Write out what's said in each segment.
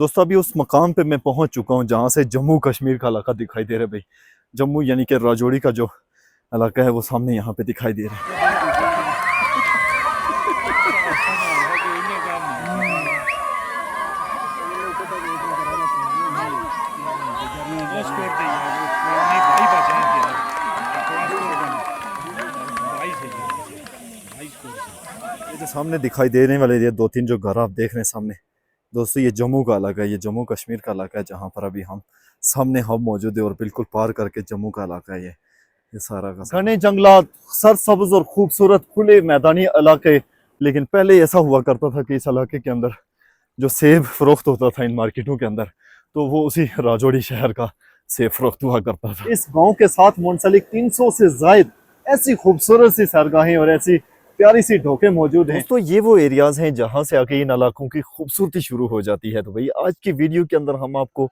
दोस्तों अभी उस मकाम पे मैं पहुंच चुका हूं जहां से जम्मू कश्मीर का इलाका दिखाई दे रहा है भाई। जम्मू यानी कि राजौरी का जो इलाका है वो सामने यहाँ पे दिखाई दे रहा है। ये जो सामने दिखाई देने वाले ये दो तीन जो घर आप देख रहे हैं सामने, दोस्तों ये जम्मू का इलाका है, ये जम्मू कश्मीर का इलाका है जहाँ पर अभी हम सामने हम मौजूद है और बिल्कुल पार करके जम्मू का इलाका है ये सारा का घने जंगलात, सरसब्ज और खूबसूरत खुले मैदानी इलाके। लेकिन पहले ऐसा हुआ करता था कि इस इलाके के अंदर जो सेब फरोख्त होता था इन मार्केटों के अंदर, तो वो उसी राजौरी शहर का सेब फरोख्त हुआ करता था। इस गांव के साथ मुंसलिक 300 से जायद ऐसी खूबसूरत सी सरगाहें और ऐसी प्यारी सी ढोके मौजूद हैं। दोस्तों ये वो एरियाज हैं जहां से आके इन इलाकों की खूबसूरती शुरू हो जाती है। तो भाई आज की वीडियो के अंदर हम आपको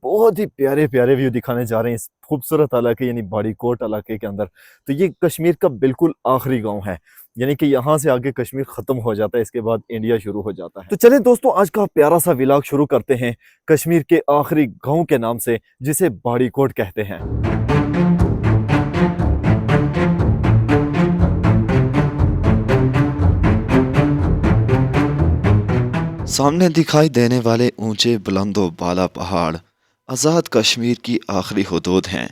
बहुत ही प्यारे प्यारे व्यू दिखाने जा रहे हैं इस खूबसूरत इलाके यानी बाड़ीकोट इलाके के अंदर। तो ये कश्मीर का बिल्कुल आखिरी गांव है, यानी कि यहाँ से आगे कश्मीर खत्म हो जाता है, इसके बाद इंडिया शुरू हो जाता है। तो चलिए दोस्तों आज का प्यारा सा व्लॉग शुरू करते हैं कश्मीर के आखिरी गांव के नाम से, जिसे बाड़ीकोट कहते हैं। सामने दिखाई देने वाले ऊंचे बुलंदो बाला पहाड़ आज़ाद कश्मीर की आखिरी हदूद हैं।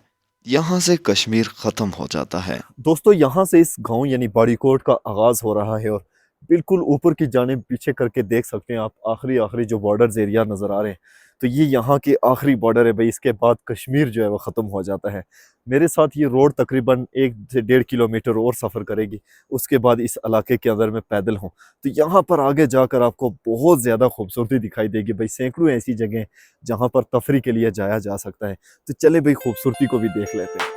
यहाँ से कश्मीर ख़त्म हो जाता है। दोस्तों यहाँ से इस गांव यानी बाड़ीकोट का आगाज हो रहा है और बिल्कुल ऊपर की जानिब पीछे करके देख सकते हैं आप आखिरी आखिरी जो बॉर्डर्स एरिया नज़र आ रहे हैं, तो ये यहाँ के आखिरी बॉर्डर है भाई। इसके बाद कश्मीर जो है वो ख़त्म हो जाता है। मेरे साथ ये रोड तकरीबन 1 से 1.5 किलोमीटर और सफ़र करेगी, उसके बाद इस इलाके के अंदर मैं पैदल हूँ। तो यहाँ पर आगे जाकर आपको बहुत ज़्यादा खूबसूरती दिखाई देगी भाई। सैकड़ों ऐसी जगह जहाँ पर तफरी के लिए जाया जा सकता है। तो चले भाई खूबसूरती को भी देख लेते हैं।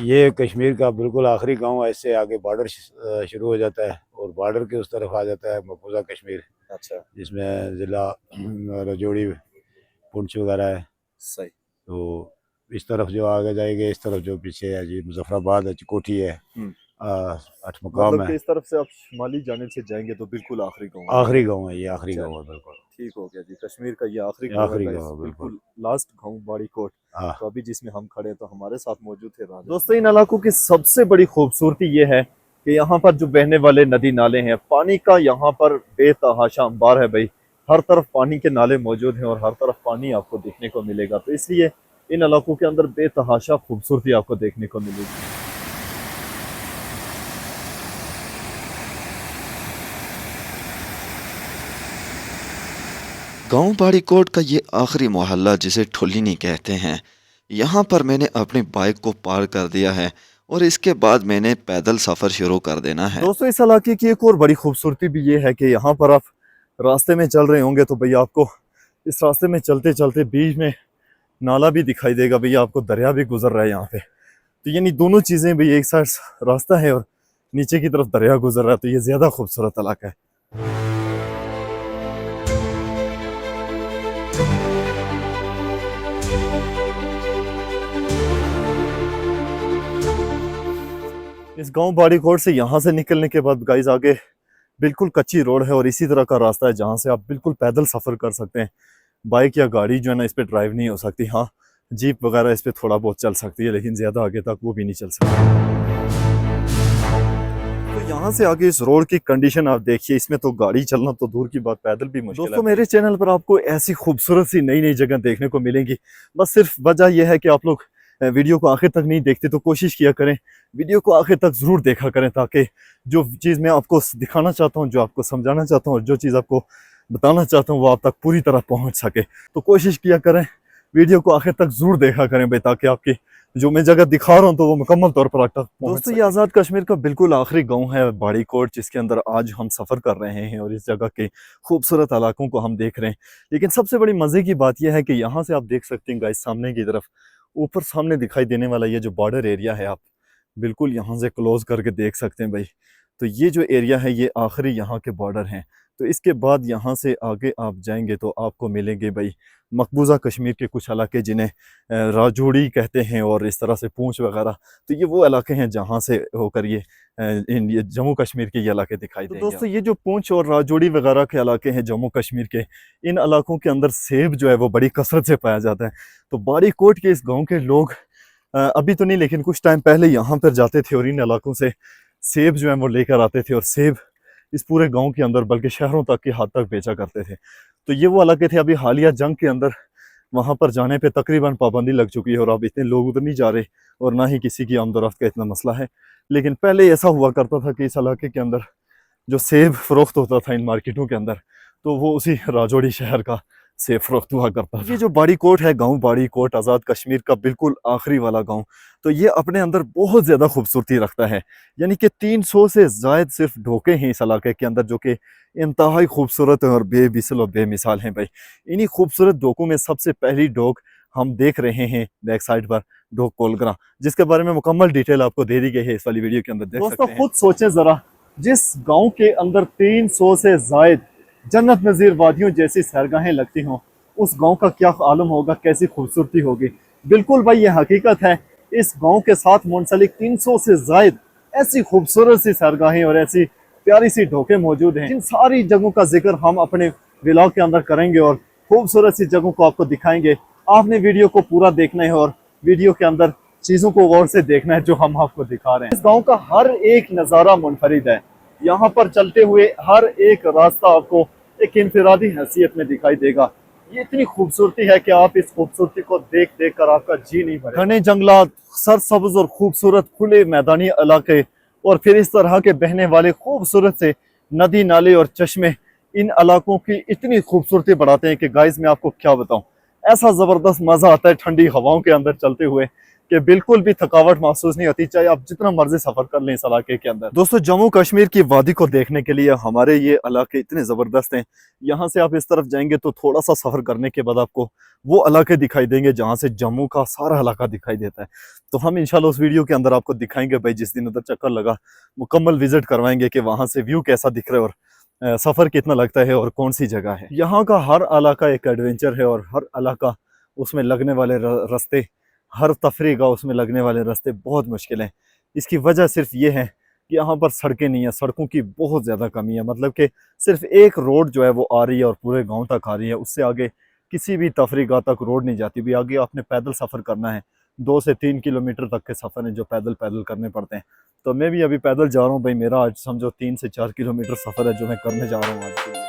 ये कश्मीर का बिल्कुल आखिरी गांव है। इससे आगे बॉर्डर शुरू हो जाता है और बॉर्डर के उस तरफ आ जाता है मकबूजा कश्मीर, अच्छा, जिसमें ज़िला राजौरी, पुंछ वगैरह है। सही। तो इस तरफ जो आगे जाएंगे, इस तरफ जो पीछे है जी मुजफ्फराबाद है, चिकोठी है, अठ मकाम मतलब कि है। इस तरफ से आप शुमाली जानिब से जाएंगे तो बिल्कुल आखिरी गाँव है। आखिरी गांव है ये, आखिरी गांव चलिए, है बिल्कुल। ठीक हो गया जी। कश्मीर का ये आखिरी ये गाँव है आखिरी गाइस, गांव है बिल्कुल। बिल्कुल लास्ट गाँव बाड़ीकोट। हाँ, तो अभी जिसमें हम खड़े हैं तो हमारे साथ मौजूद थे राजा। दोस्तों इन इलाकों की सबसे बड़ी खूबसूरती ये है कि यहाँ पर जो बहने वाले नदी नाले हैं, पानी का यहाँ पर बेतहाशा अंबार है भाई। हर तरफ पानी के नाले मौजूद हैं और हर तरफ पानी आपको देखने को मिलेगा। तो इसलिए इन इलाकों के अंदर बेतहाशा खूबसूरती आपको देखने को मिलेगी। गांव बाड़ीकोट का ये आखिरी मोहल्ला, जिसे ठुल्लिनी कहते हैं, यहाँ पर मैंने अपनी बाइक को पार कर दिया है और इसके बाद मैंने पैदल सफ़र शुरू कर देना है। दोस्तों इस इलाके की एक और बड़ी खूबसूरती भी ये है कि यहाँ पर आप रास्ते में चल रहे होंगे तो भैया आपको इस रास्ते में चलते चलते बीच में नाला भी दिखाई देगा भैया, आपको दरिया भी गुजर रहा है यहाँ पे। तो यानी दोनों चीज़ें भी, एक साइड रास्ता है और नीचे की तरफ दरिया गुजर रहा है, तो ये ज़्यादा खूबसूरत इलाका है। इस गांव बाड़ीकोट से यहाँ से निकलने के बाद गाइस आगे बिल्कुल कच्ची रोड है और इसी तरह का रास्ता है जहाँ से आप बिल्कुल पैदल सफ़र कर सकते हैं। बाइक या गाड़ी जो है ना इस पे ड्राइव नहीं हो सकती। हाँ, जीप वगैरह इस पे थोड़ा बहुत चल सकती है, लेकिन ज़्यादा आगे तक वो भी नहीं चल सकती। तो यहाँ से आगे इस रोड की कंडीशन आप देखिए, इसमें तो गाड़ी चलना तो दूर की बात, पैदल भी मुश्किल है। दोस्तों मेरे चैनल पर आपको ऐसी खूबसूरत सी नई नई जगह देखने को मिलेंगी। बस सिर्फ वजह यह है कि आप लोग वीडियो को आखिर तक नहीं देखते, तो कोशिश किया करें वीडियो को आखिर तक ज़रूर देखा करें, ताकि जो चीज़ मैं आपको दिखाना चाहता हूँ, जो आपको समझाना चाहता हूँ और जो चीज़ आपको बताना चाहता हूँ वो आप तक पूरी तरह पहुँच सके। तो कोशिश किया करें वीडियो को आखिर तक ज़रूर देखा करें भाई, ताकि आपकी जो मैं जगह दिखा रहा हूँ तो वो मुकम्मल तौर पर आप तक पहुँच सके। दोस्तों ये आज़ाद कश्मीर का बिल्कुल आखिरी गाँव है बाड़ीकोट, जिसके अंदर आज हम सफ़र कर रहे हैं और इस जगह के खूबसूरत इलाकों को हम देख रहे हैं। लेकिन सबसे बड़ी मज़े की बात यह है कि यहाँ से आप देख सकते हैं गाइस, सामने की तरफ ऊपर सामने दिखाई देने वाला ये जो बॉर्डर एरिया है, आप बिल्कुल यहाँ से क्लोज करके देख सकते हैं भाई। तो ये जो एरिया है ये आखिरी यहाँ के बॉर्डर हैं। तो इसके बाद यहाँ से आगे आप जाएंगे तो आपको मिलेंगे भाई मकबूजा कश्मीर के कुछ इलाके जिन्हें राजौड़ी कहते हैं और इस तरह से पूंछ वगैरह। तो ये वो इलाके हैं जहाँ से होकर ये जम्मू कश्मीर के ये इलाके दिखाई देंगे। तो दोस्तों ये जो पूंछ और राजौड़ी वगैरह के इलाके हैं जम्मू कश्मीर के, इन इलाकों के अंदर सेब जो है वो बड़ी कसरत से पाया जाता है। तो बाड़ी कोट के इस गाँव के लोग अभी तो नहीं लेकिन कुछ टाइम पहले यहाँ पर जाते थे और इन इलाकों से सेब जो है वो लेकर आते थे और सेब इस पूरे गांव के अंदर बल्कि शहरों तक की हद तक बेचा करते थे। तो ये वो इलाके थे। अभी हालिया जंग के अंदर वहाँ पर जाने पे तकरीबन पाबंदी लग चुकी है और अब इतने लोग उधर नहीं जा रहे और ना ही किसी की आमदोरफ्त का इतना मसला है। लेकिन पहले ऐसा हुआ करता था कि इस इलाके के अंदर जो सेब फरोख्त होता था इन मार्केटों के अंदर, तो वो उसी राजौड़ी शहर का सेब फरोख्त हुआ करता था। ये जो बाड़ी कोट है, गाँव बाड़ी कोट आज़ाद कश्मीर का बिल्कुल आखिरी वाला गाँव, तो ये अपने अंदर बहुत ज़्यादा खूबसूरती रखता है। यानी कि 300 से ज़ायद सिर्फ ढोके हैं इस इलाके के अंदर जो कि इंतहाई खूबसूरत और बेमिसल और बेमिसाल हैं भाई। इन्हीं खूबसूरत ढोकों में सबसे पहली ढोक हम देख रहे हैं बैक साइड पर, ढोक कोलगरा, जिसके बारे में मुकम्मल डिटेल आपको दे दी गई है इस वाली वीडियो के अंदर, देख सकते हैं। खुद सोचें ज़रा, जिस गाँव के अंदर 300 से ज़ायद जन्नत नज़ीर वादियों जैसी सैरगाहें लगती हों, उस गांव का क्या आलम होगा, कैसी खूबसूरती होगी। बिल्कुल भाई ये हकीकत है। इस गांव के साथ मुंसलिक 300 से ज़ायद ऐसी खूबसूरत सी सैरगाहें और ऐसी प्यारी सी ढोके मौजूद हैं। इन सारी जगहों का जिक्र हम अपने व्लॉग के अंदर करेंगे और खूबसूरत सी जगहों को आपको दिखाएंगे। आपने वीडियो को पूरा देखना है और वीडियो के अंदर चीज़ों को गौर से देखना है जो हम आपको दिखा रहे हैं। इस गाँव का हर एक नज़ारा मुनफरिद है। यहाँ पर चलते हुए हर एक रास्ता आपको एक इंफरादी हैसियत में दिखाई देगा। ये इतनी खूबसूरती है कि आप इस खूबसूरती को देख देख कर आपका जी नहीं भरेगा। घने जंगलात, सरसब्ज और खूबसूरत खुले मैदानी इलाके और फिर इस तरह के बहने वाले खूबसूरत से नदी नाले और चश्मे इन इलाकों की इतनी खूबसूरती बढ़ाते हैं कि गाइस मैं आपको क्या बताऊं, ऐसा ज़बरदस्त मज़ा आता है ठंडी हवाओं के अंदर चलते हुए कि बिल्कुल भी थकावट महसूस नहीं होती, चाहे आप जितना मर्जी सफर कर लें इस इलाके के अंदर। दोस्तों जम्मू कश्मीर की वादी को देखने के लिए हमारे ये इलाके इतने ज़बरदस्त हैं। यहाँ से आप इस तरफ जाएंगे तो थोड़ा सा सफ़र करने के बाद आपको वो इलाके दिखाई देंगे जहाँ से जम्मू का सारा इलाका दिखाई देता है। तो हम इंशाल्लाह उस वीडियो के अंदर आपको दिखाएंगे भाई, जिस दिन उधर चक्कर लगा मुकम्मल विजिट करवाएंगे कि वहाँ से व्यू कैसा दिख रहा है और सफ़र कितना लगता है और कौन सी जगह है। यहाँ का हर इलाका एक एडवेंचर है और हर इलाका उसमें लगने वाले रास्ते, हर तफरीह का उसमें लगने वाले रास्ते बहुत मुश्किल हैं। इसकी वजह सिर्फ ये है कि यहाँ पर सड़कें नहीं हैं, सड़कों की बहुत ज़्यादा कमी है। मतलब कि सिर्फ एक रोड जो है वो आ रही है और पूरे गांव तक आ रही है, उससे आगे किसी भी तफरीह तक रोड नहीं जाती। भी आगे आपने पैदल सफ़र करना है, 2 से 3 किलोमीटर तक के सफ़र हैं जो पैदल करने पड़ते हैं। तो मैं भी अभी पैदल जा रहा हूँ भाई, मेरा आज समझो 3 से 4 किलोमीटर सफ़र है जो मैं करने जा रहा हूँ आज के लिए।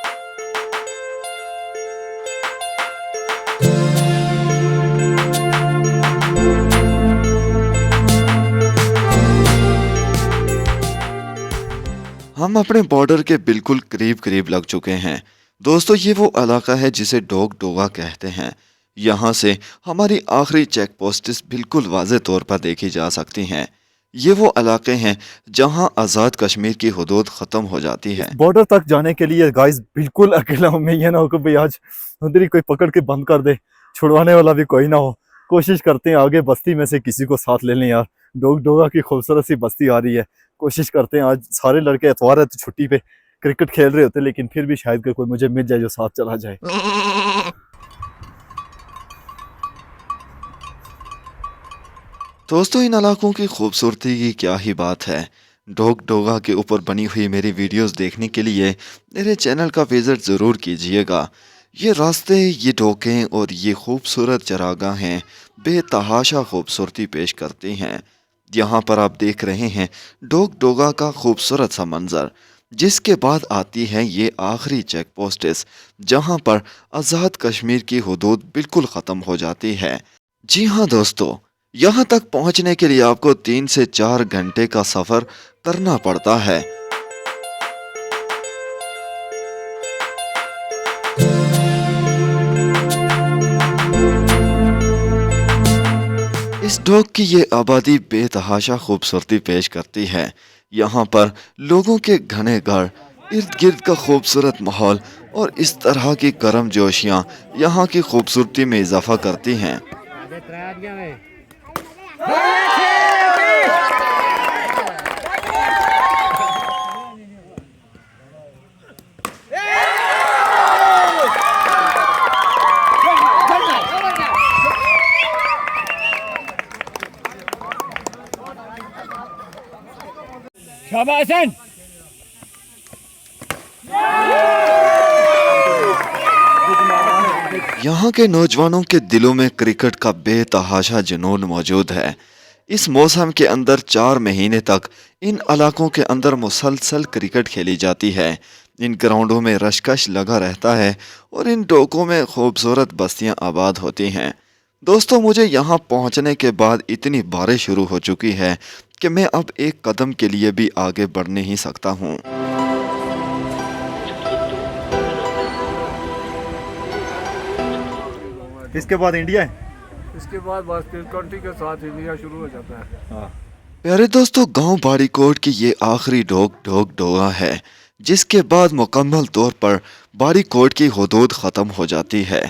हम अपने बॉर्डर के बिल्कुल करीब करीब लग चुके हैं। दोस्तों ये वो इलाका है जिसे डोग डोगा कहते हैं। यहाँ से हमारी आखिरी चेक पोस्ट्स बिल्कुल वाज़े तौर पर देखी जा सकती हैं। ये वो इलाके हैं जहाँ आज़ाद कश्मीर की हदूद ख़त्म हो जाती है। बॉर्डर तक जाने के लिए गाइस बिल्कुल अकेला हूँ मैं, ये ना हो कि भाई आज उधर ही कोई पकड़ के बंद कर दे, छुड़वाने वाला भी कोई ना हो। कोशिश करते हैं आगे बस्ती में से किसी को साथ ले लें यार। डोग डोगा की खूबसूरत सी बस्ती आ रही है, कोशिश करते हैं आज सारे लड़के एतवार है तो छुट्टी पे क्रिकेट खेल रहे होते, लेकिन फिर भी शायद कोई मुझे मिल जाए जो साथ चला जाए। दोस्तों इन इलाकों की खूबसूरती की क्या ही बात है। डोग डोगा के ऊपर बनी हुई मेरी वीडियोस देखने के लिए मेरे चैनल का विज़िट ज़रूर कीजिएगा। ये रास्ते, ये ढोकें और ये खूबसूरत चरागाहें बेतहाशा खूबसूरती पेश करती हैं। यहाँ पर आप देख रहे हैं डोग डोगा का खूबसूरत सा मंज़र, जिसके बाद आती है ये आखिरी चेक पोस्ट्स जहाँ पर आज़ाद कश्मीर की हदूद बिल्कुल ख़त्म हो जाती है। जी हाँ दोस्तों, यहाँ तक पहुँचने के लिए आपको 3 से 4 घंटे का सफ़र करना पड़ता है। इस ढोक की ये आबादी बेतहाशा खूबसूरती पेश करती है। यहाँ पर लोगों के घने घर, इर्द गिर्द का खूबसूरत माहौल और इस तरह की गर्मजोशियाँ यहाँ की खूबसूरती में इजाफा करती हैं। शाबाशन। यहाँ के नौजवानों के दिलों में क्रिकेट का बेतहाशा जुनून मौजूद है। इस मौसम के अंदर 4 महीने तक इन इलाकों के अंदर मुसलसल क्रिकेट खेली जाती है। इन ग्राउंडों में रशकश लगा रहता है और इन डोकों में खूबसूरत बस्तियां आबाद होती हैं। दोस्तों, मुझे यहाँ पहुँचने के बाद इतनी बारिश शुरू हो चुकी है कि मैं अब एक कदम के लिए भी आगे बढ़ नहीं सकता हूँ। इसके बाद इंडिया है। इसके बाद बस T20 के साथ इंडिया शुरू हो जाता है। प्यारे दोस्तों, गांव बाड़ीकोट की ये आखिरी ढोक डोगा है, जिसके बाद मुकम्मल तौर पर बाड़ीकोट की हदूद ख़त्म हो जाती है।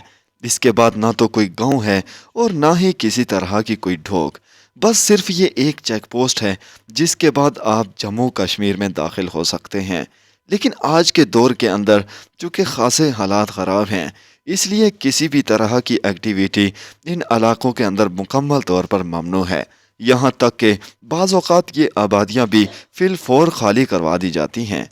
इसके बाद ना तो कोई गांव है और ना ही किसी तरह की कोई ढोक, बस सिर्फ ये एक चेक पोस्ट है जिसके बाद आप जम्मू कश्मीर में दाखिल हो सकते हैं। लेकिन आज के दौर के अंदर चूँकि खासे हालात ख़राब हैं, इसलिए किसी भी तरह की एक्टिविटी इन इलाकों के अंदर मुकम्मल तौर पर ममनू है। यहाँ तक कि बाज़ औक़ात ये आबादियाँ भी फिलफौर खाली करवा दी जाती हैं।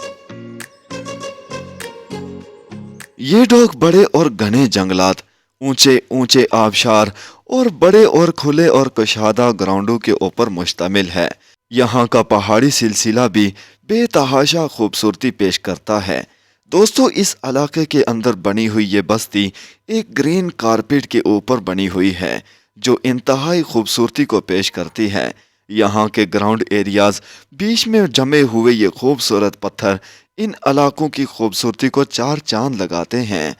ये ढोक बड़े और घने जंगलात, ऊंचे ऊंचे आबशार और बड़े और खुले और कुशादा ग्राउंडों के ऊपर मुश्तमिल है। यहाँ का पहाड़ी सिलसिला भी बेतहाशा खूबसूरती पेश करता है। दोस्तों, इस इलाके के अंदर बनी हुई ये बस्ती एक ग्रीन कारपेट के ऊपर बनी हुई है जो इंतहाई खूबसूरती को पेश करती है। यहाँ के ग्राउंड एरियाज बीच में जमे हुए ये खूबसूरत पत्थर इन इलाकों की खूबसूरती को 4 चांद लगाते हैं।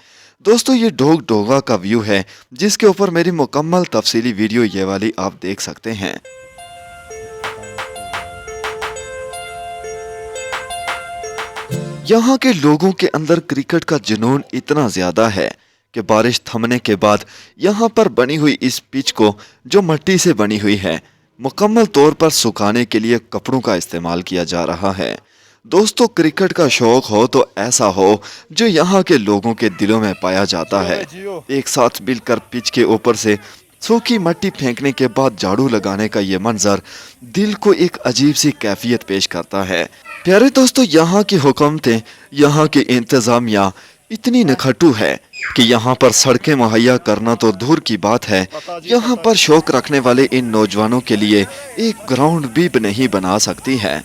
दोस्तों, ये ढोक डोगा का व्यू है जिसके ऊपर मेरी मुकम्मल तफसीली वीडियो ये वाली आप देख सकते हैं। यहाँ के लोगों के अंदर क्रिकेट का जुनून इतना ज्यादा है कि बारिश थमने के बाद यहाँ पर बनी हुई इस पिच को, जो मिट्टी से बनी हुई है, मुकम्मल तौर पर सुखाने के लिए कपड़ों का इस्तेमाल किया जा रहा है। दोस्तों, क्रिकेट का शौक हो तो ऐसा हो जो यहाँ के लोगों के दिलों में पाया जाता है। एक साथ मिलकर पिच के ऊपर से सूखी मिट्टी फेंकने के बाद झाड़ू लगाने का ये मंजर दिल को एक अजीब सी कैफियत पेश करता है। प्यारे दोस्तों, यहाँ की हुकूमतें, यहाँ की इंतजामिया इतनी नखटू है कि यहाँ पर सड़कें मुहैया करना तो दूर की बात है, यहाँ पर शौक रखने वाले इन नौजवानों के लिए एक ग्राउंड भी नहीं बना सकती है।